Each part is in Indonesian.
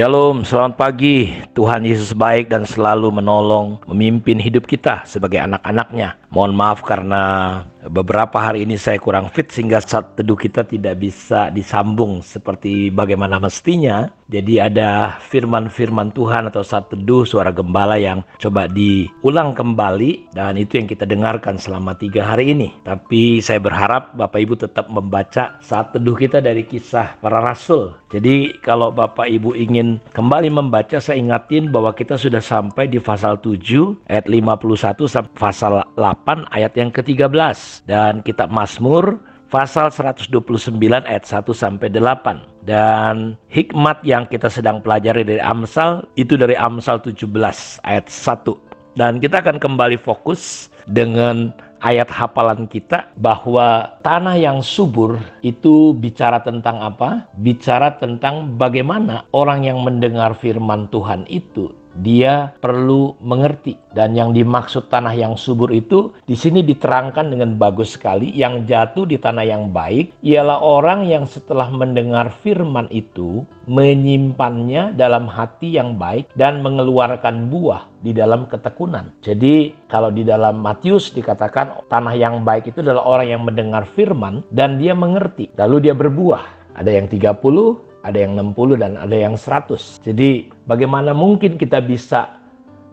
Shalom, selamat pagi. Tuhan Yesus baik dan selalu menolong, memimpin hidup kita sebagai anak-anaknya. Mohon maaf karena beberapa hari ini saya kurang fit sehingga saat teduh kita tidak bisa disambung seperti bagaimana mestinya. Jadi ada firman-firman Tuhan atau saat teduh suara gembala yang coba diulang kembali, dan itu yang kita dengarkan selama 3 hari ini. Tapi saya berharap Bapak Ibu tetap membaca saat teduh kita dari Kisah Para Rasul. Jadi kalau Bapak Ibu ingin kembali membaca, saya ingatin bahwa kita sudah sampai di pasal 7 ayat 51 sampai pasal 8 ayat yang ke-13, dan kitab Mazmur pasal 129 ayat 1 sampai 8. Dan hikmat yang kita sedang pelajari dari Amsal itu dari Amsal 17 ayat 1. Dan kita akan kembali fokus dengan ayat hafalan kita bahwa tanah yang subur itu bicara tentang apa? Bicara tentang bagaimana orang yang mendengar firman Tuhan itu dia perlu mengerti. Dan yang dimaksud tanah yang subur itu di sini diterangkan dengan bagus sekali. Yang jatuh di tanah yang baik ialah orang yang setelah mendengar firman itu menyimpannya dalam hati yang baik dan mengeluarkan buah di dalam ketekunan. Jadi kalau di dalam Matius dikatakan tanah yang baik itu adalah orang yang mendengar firman dan dia mengerti, lalu dia berbuah. Ada yang 30, ada yang 60, dan ada yang 100. Jadi bagaimana mungkin kita bisa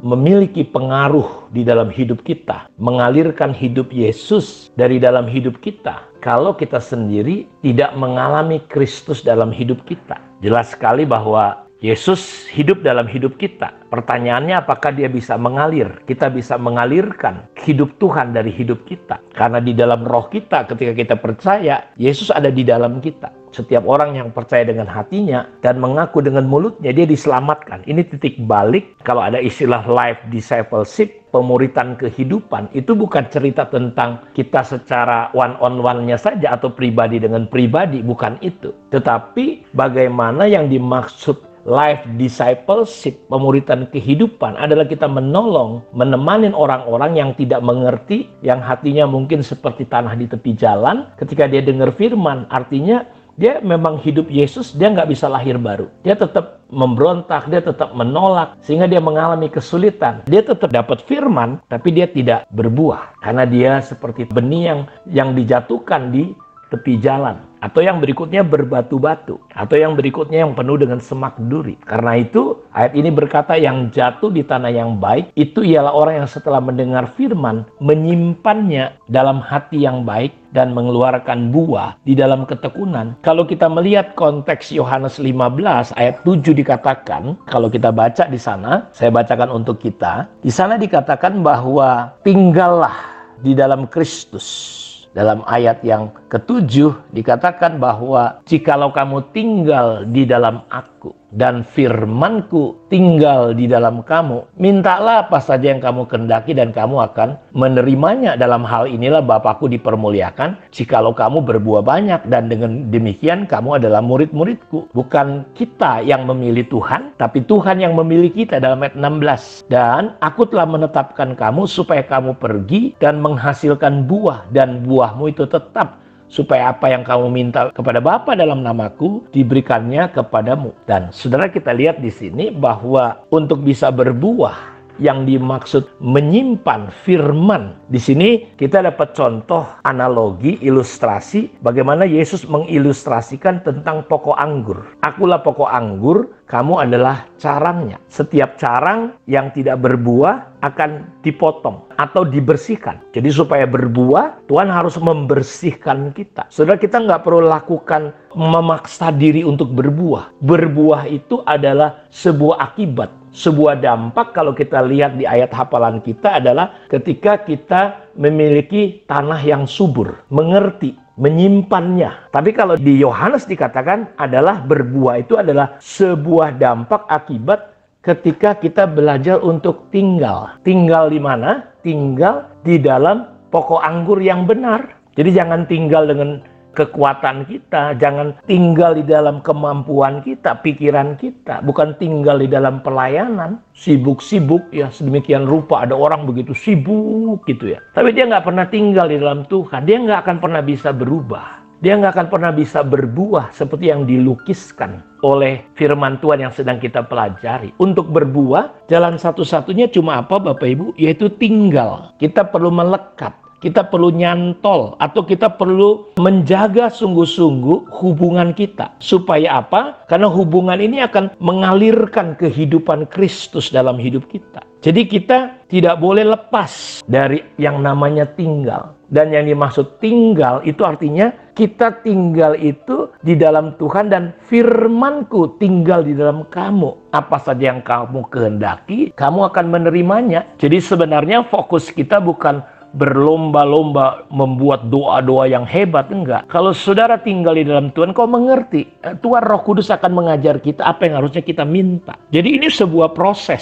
memiliki pengaruh di dalam hidup kita, mengalirkan hidup Yesus dari dalam hidup kita, kalau kita sendiri tidak mengalami Kristus dalam hidup kita? Jelas sekali bahwa Yesus hidup dalam hidup kita. Pertanyaannya, apakah dia bisa mengalir? Kita bisa mengalirkan hidup Tuhan dari hidup kita. Karena di dalam roh kita, ketika kita percaya, Yesus ada di dalam kita. Setiap orang yang percaya dengan hatinya dan mengaku dengan mulutnya, dia diselamatkan. Ini titik balik. Kalau ada istilah life discipleship, pemuritan kehidupan, itu bukan cerita tentang kita secara one-on-one-nya saja atau pribadi dengan pribadi, bukan itu. Tetapi bagaimana yang dimaksud life discipleship, pemuritan kehidupan, adalah kita menolong, menemani orang-orang yang tidak mengerti, yang hatinya mungkin seperti tanah di tepi jalan. Ketika dia dengar firman, artinya dia memang hidup Yesus, dia nggak bisa lahir baru. Dia tetap memberontak, dia tetap menolak, sehingga dia mengalami kesulitan. Dia tetap dapat firman, tapi dia tidak berbuah. Karena dia seperti benih yang dijatuhkan di tepi jalan. Atau yang berikutnya berbatu-batu. Atau yang berikutnya yang penuh dengan semak duri. Karena itu ayat ini berkata yang jatuh di tanah yang baik itu ialah orang yang setelah mendengar firman menyimpannya dalam hati yang baik dan mengeluarkan buah di dalam ketekunan. Kalau kita melihat konteks Yohanes 15 ayat 7 dikatakan, kalau kita baca di sana, saya bacakan untuk kita. Di sana dikatakan bahwa tinggallah di dalam Kristus. Dalam ayat yang ke-7 dikatakan bahwa jikalau kamu tinggal di dalam aku dan firmanku tinggal di dalam kamu, mintalah apa saja yang kamu kehendaki dan kamu akan menerimanya. Dalam hal inilah Bapakku dipermuliakan, jikalau kamu berbuah banyak, dan dengan demikian kamu adalah murid-muridku. Bukan kita yang memilih Tuhan, tapi Tuhan yang memilih kita. Dalam ayat 16, dan aku telah menetapkan kamu supaya kamu pergi dan menghasilkan buah, dan buahmu itu tetap, supaya apa yang kamu minta kepada Bapa dalam namaku diberikannya kepadamu. Dan saudara, kita lihat di sini bahwa untuk bisa berbuah yang dimaksud menyimpan firman. Di sini kita dapat contoh analogi, ilustrasi bagaimana Yesus mengilustrasikan tentang pokok anggur. Akulah pokok anggur, kamu adalah carangnya. Setiap carang yang tidak berbuah akan dipotong atau dibersihkan. Jadi supaya berbuah, Tuhan harus membersihkan kita. Saudara, kita nggak perlu lakukan memaksa diri untuk berbuah. Berbuah itu adalah sebuah akibat, sebuah dampak. Kalau kita lihat di ayat hafalan kita adalah ketika kita memiliki tanah yang subur, mengerti, menyimpannya. Tapi kalau di Yohanes dikatakan adalah berbuah itu adalah sebuah dampak akibat ketika kita belajar untuk tinggal. Tinggal di mana? Tinggal di dalam pokok anggur yang benar. Jadi jangan tinggal dengan kekuatan kita, jangan tinggal di dalam kemampuan kita, pikiran kita, bukan tinggal di dalam pelayanan, sibuk-sibuk ya sedemikian rupa. Ada orang begitu sibuk gitu ya, tapi dia nggak pernah tinggal di dalam Tuhan, dia nggak akan pernah bisa berubah. dia nggak akan pernah bisa berbuah seperti yang dilukiskan oleh firman Tuhan yang sedang kita pelajari. Untuk berbuah, jalan satu-satunya cuma apa Bapak Ibu? Yaitu tinggal. Kita perlu melekat. Kita perlu nyantol atau kita perlu menjaga sungguh-sungguh hubungan kita. Supaya apa? Karena hubungan ini akan mengalirkan kehidupan Kristus dalam hidup kita. Jadi kita tidak boleh lepas dari yang namanya tinggal. Dan yang dimaksud tinggal itu artinya kita tinggal itu di dalam Tuhan dan firman-Ku tinggal di dalam kamu. Apa saja yang kamu kehendaki, kamu akan menerimanya. Jadi sebenarnya fokus kita bukan berlomba-lomba membuat doa-doa yang hebat, enggak. Kalau saudara tinggal di dalam Tuhan, kau mengerti Tuhan Roh Kudus akan mengajar kita apa yang harusnya kita minta. Jadi ini sebuah proses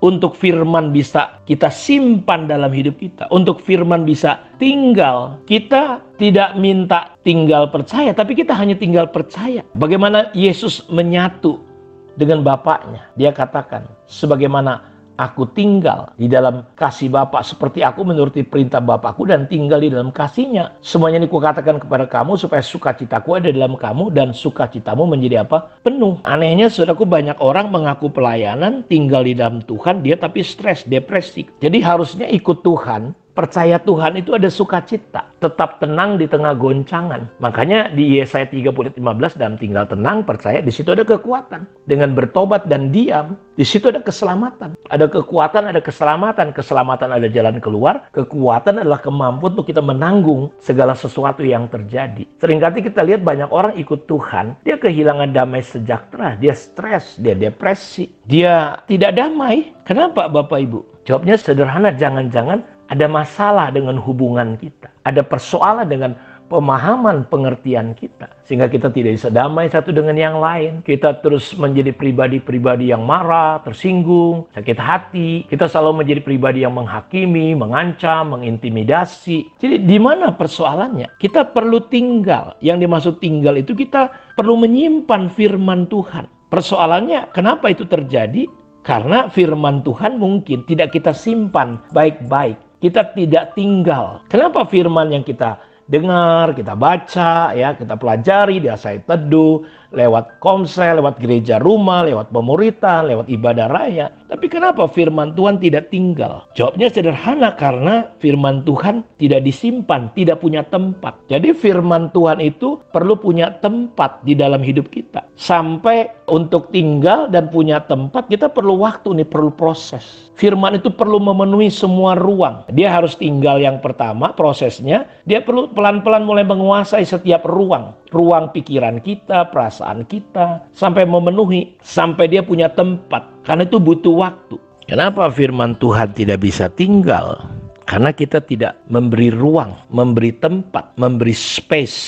untuk firman bisa kita simpan dalam hidup kita, untuk firman bisa tinggal. Kita tidak minta tinggal percaya, tapi kita hanya tinggal percaya. Bagaimana Yesus menyatu dengan Bapaknya. Dia katakan, sebagaimana aku tinggal di dalam kasih Bapa, seperti aku menuruti perintah Bapakku dan tinggal di dalam kasih-Nya. Semuanya ini kukatakan kepada kamu supaya sukacitaku ada dalam kamu dan sukacitamu menjadi apa? Penuh. Anehnya saudaraku, banyak orang mengaku pelayanan, tinggal di dalam Tuhan, dia tapi stres, depresi. Jadi harusnya ikut Tuhan, percaya Tuhan itu ada sukacita, tetap tenang di tengah goncangan. Makanya di Yesaya 30:15 dalam tinggal tenang, percaya, di situ ada kekuatan. Dengan bertobat dan diam, di situ ada keselamatan. Ada kekuatan, ada keselamatan. Keselamatan ada jalan keluar. Kekuatan adalah kemampuan untuk kita menanggung segala sesuatu yang terjadi. Seringkali kita lihat banyak orang ikut Tuhan, dia kehilangan damai sejahtera, dia stres, dia depresi, dia tidak damai. Kenapa Bapak Ibu? Jawabnya sederhana, jangan-jangan ada masalah dengan hubungan kita. Ada persoalan dengan pemahaman pengertian kita. Sehingga kita tidak bisa damai satu dengan yang lain. Kita terus menjadi pribadi-pribadi yang marah, tersinggung, sakit hati. Kita selalu menjadi pribadi yang menghakimi, mengancam, mengintimidasi. Jadi di mana persoalannya? Kita perlu tinggal. Yang dimaksud tinggal itu kita perlu menyimpan firman Tuhan. Persoalannya kenapa itu terjadi? Karena firman Tuhan mungkin tidak kita simpan baik-baik. Kita tidak tinggal. Kenapa firman yang kita dengar, kita baca, ya, kita pelajari, diasai teduh, lewat komsel, lewat gereja rumah, lewat pemuritan, lewat ibadah raya. Tapi kenapa firman Tuhan tidak tinggal? Jawabnya sederhana, karena firman Tuhan tidak disimpan, tidak punya tempat. Jadi firman Tuhan itu perlu punya tempat di dalam hidup kita. Sampai untuk tinggal dan punya tempat, kita perlu waktu nih, perlu proses. Firman itu perlu memenuhi semua ruang. Dia harus tinggal yang pertama, prosesnya. Dia perlu pelan-pelan mulai menguasai setiap ruang. Ruang pikiran kita, perasaan kita, sampai memenuhi, sampai dia punya tempat. Karena itu butuh waktu. Kenapa firman Tuhan tidak bisa tinggal? Karena kita tidak memberi ruang, memberi tempat, memberi space.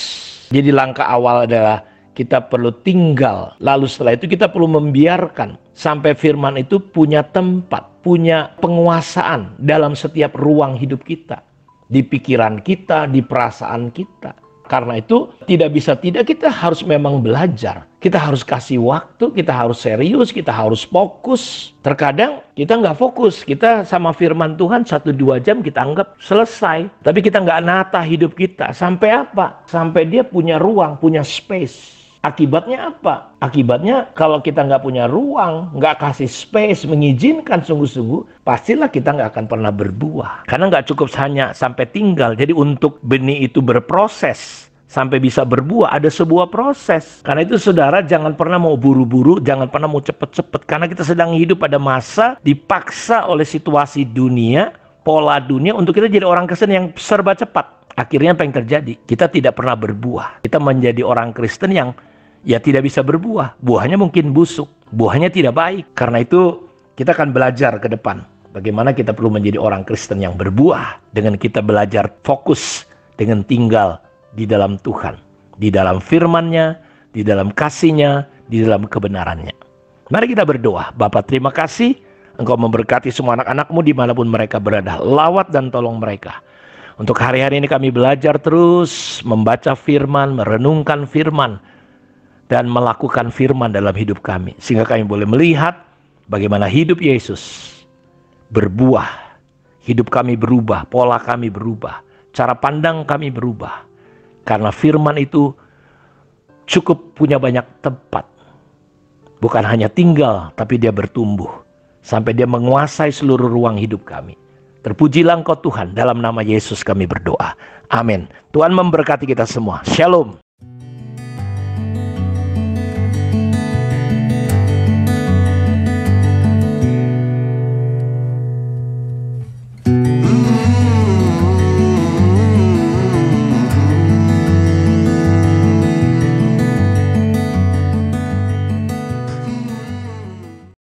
Jadi langkah awal adalah kita perlu tinggal. Lalu setelah itu kita perlu membiarkan sampai firman itu punya tempat, punya penguasaan dalam setiap ruang hidup kita. Di pikiran kita, di perasaan kita. Karena itu tidak bisa tidak, kita harus memang belajar. Kita harus kasih waktu, kita harus serius, kita harus fokus. Terkadang kita nggak fokus, kita sama firman Tuhan 1-2 jam kita anggap selesai. Tapi kita nggak nata hidup kita. Sampai apa? Sampai dia punya ruang, punya space. Akibatnya apa? Akibatnya kalau kita nggak punya ruang, nggak kasih space, mengizinkan sungguh-sungguh, pastilah kita nggak akan pernah berbuah. Karena nggak cukup hanya sampai tinggal. Jadi untuk benih itu berproses sampai bisa berbuah, ada sebuah proses. Karena itu saudara jangan pernah mau buru-buru, jangan pernah mau cepet-cepet. Karena kita sedang hidup pada masa dipaksa oleh situasi dunia, pola dunia untuk kita jadi orang Kristen yang serba cepat. Akhirnya apa yang terjadi? Kita tidak pernah berbuah. Kita menjadi orang Kristen yang ya tidak bisa berbuah. Buahnya mungkin busuk, buahnya tidak baik. Karena itu kita akan belajar ke depan bagaimana kita perlu menjadi orang Kristen yang berbuah dengan kita belajar fokus dengan tinggal di dalam Tuhan, di dalam firman-Nya, di dalam kasih-Nya, di dalam kebenaran-Nya. Mari kita berdoa. Bapa, terima kasih Engkau memberkati semua anak-anak-Mu dimanapun mereka berada. Lawat dan tolong mereka. Untuk hari-hari ini kami belajar terus membaca firman, merenungkan firman, dan melakukan firman dalam hidup kami. Sehingga kami boleh melihat bagaimana hidup Yesus berbuah. Hidup kami berubah, pola kami berubah, cara pandang kami berubah. Karena firman itu cukup punya banyak tempat. Bukan hanya tinggal, tapi dia bertumbuh. Sampai dia menguasai seluruh ruang hidup kami. Terpujilah Engkau Tuhan, dalam nama Yesus kami berdoa. Amin. Tuhan memberkati kita semua. Shalom.